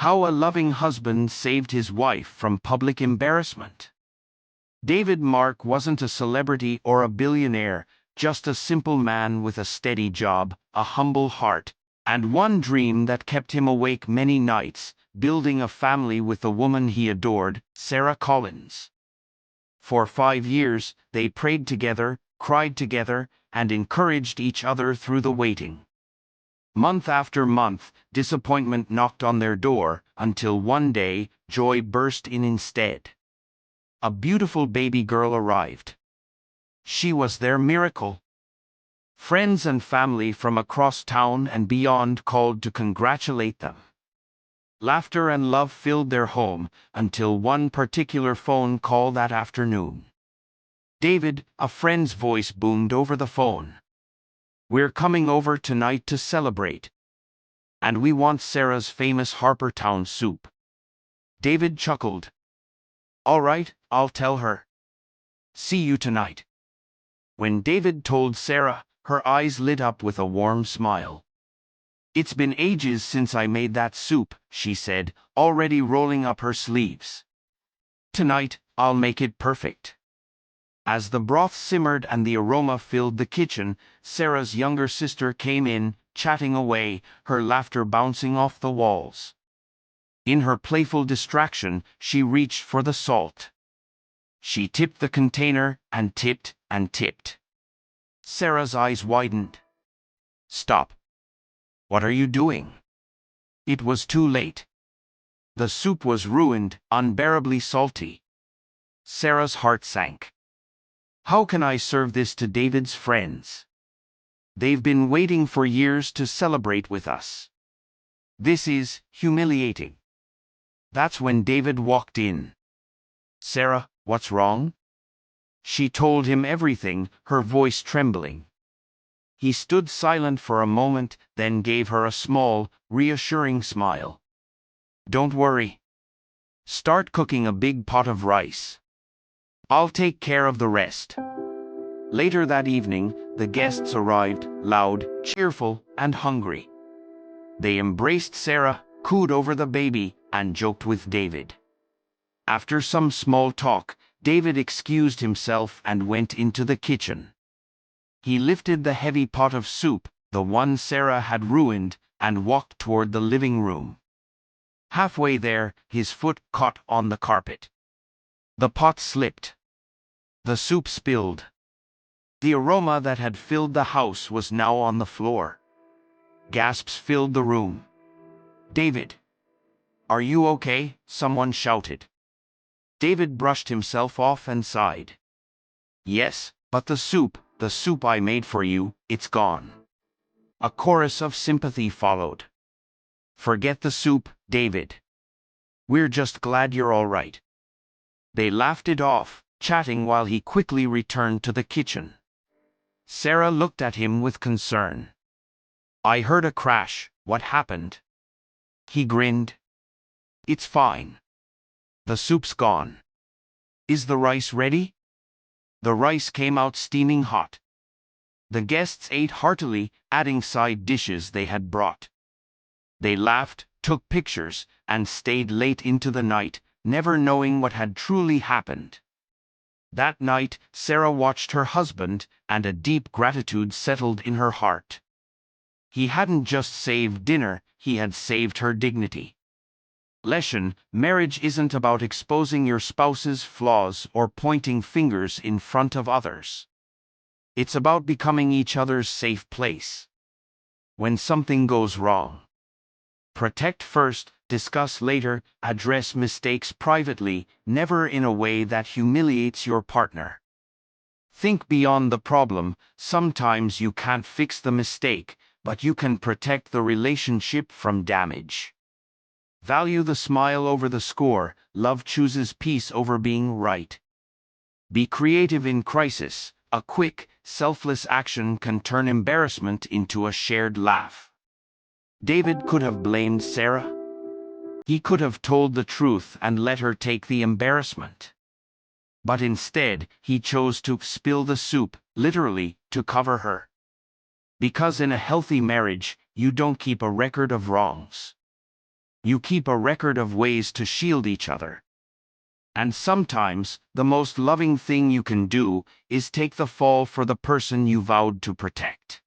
How a loving husband saved his wife from public embarrassment. David Mark wasn't a celebrity or a billionaire, just a simple man with a steady job, a humble heart, and one dream that kept him awake many nights, building a family with the woman he adored, Sarah Collins. For 5 years, they prayed together, cried together, and encouraged each other through the waiting. Month after month, disappointment knocked on their door, until one day, joy burst in instead. A beautiful baby girl arrived. She was their miracle. Friends and family from across town and beyond called to congratulate them. Laughter and love filled their home, until one particular phone call that afternoon. David, a friend's voice boomed over the phone. "We're coming over tonight to celebrate. And we want Sarah's famous Harpertown soup." David chuckled. "All right, I'll tell her. See you tonight." When David told Sarah, her eyes lit up with a warm smile. "It's been ages since I made that soup," she said, already rolling up her sleeves. "Tonight, I'll make it perfect." As the broth simmered and the aroma filled the kitchen, Sarah's younger sister came in, chatting away, her laughter bouncing off the walls. In her playful distraction, she reached for the salt. She tipped the container, and tipped, and tipped. Sarah's eyes widened. "Stop. What are you doing?" It was too late. The soup was ruined, unbearably salty. Sarah's heart sank. How can I serve this to David's friends? They've been waiting for years to celebrate with us. This is humiliating. That's when David walked in. "Sarah, what's wrong?" She told him everything, her voice trembling. He stood silent for a moment, then gave her a small, reassuring smile. "Don't worry. Start cooking a big pot of rice. I'll take care of the rest." Later that evening, the guests arrived, loud, cheerful, and hungry. They embraced Sarah, cooed over the baby, and joked with David. After some small talk, David excused himself and went into the kitchen. He lifted the heavy pot of soup, the one Sarah had ruined, and walked toward the living room. Halfway there, his foot caught on the carpet. The pot slipped. The soup spilled. The aroma that had filled the house was now on the floor. Gasps filled the room. "David! Are you okay?" someone shouted. David brushed himself off and sighed. "Yes, but the soup I made for you, it's gone." A chorus of sympathy followed. "Forget the soup, David. We're just glad you're all right." They laughed it off, chatting while he quickly returned to the kitchen. Sarah looked at him with concern. "I heard a crash. What happened?" He grinned. "It's fine. The soup's gone. Is the rice ready?" The rice came out steaming hot. The guests ate heartily, adding side dishes they had brought. They laughed, took pictures, and stayed late into the night, never knowing what had truly happened. That night, Sarah watched her husband, and a deep gratitude settled in her heart. He hadn't just saved dinner, he had saved her dignity. Lesson: marriage isn't about exposing your spouse's flaws or pointing fingers in front of others. It's about becoming each other's safe place. When something goes wrong, protect first, discuss later, address mistakes privately, never in a way that humiliates your partner. Think beyond the problem. Sometimes you can't fix the mistake, but you can protect the relationship from damage. Value the smile over the score. Love chooses peace over being right. Be creative in crisis. A quick, selfless action can turn embarrassment into a shared laugh. David could have blamed Sarah. He could have told the truth and let her take the embarrassment. But instead, he chose to spill the soup, literally, to cover her. Because in a healthy marriage, you don't keep a record of wrongs. You keep a record of ways to shield each other. And sometimes, the most loving thing you can do is take the fall for the person you vowed to protect.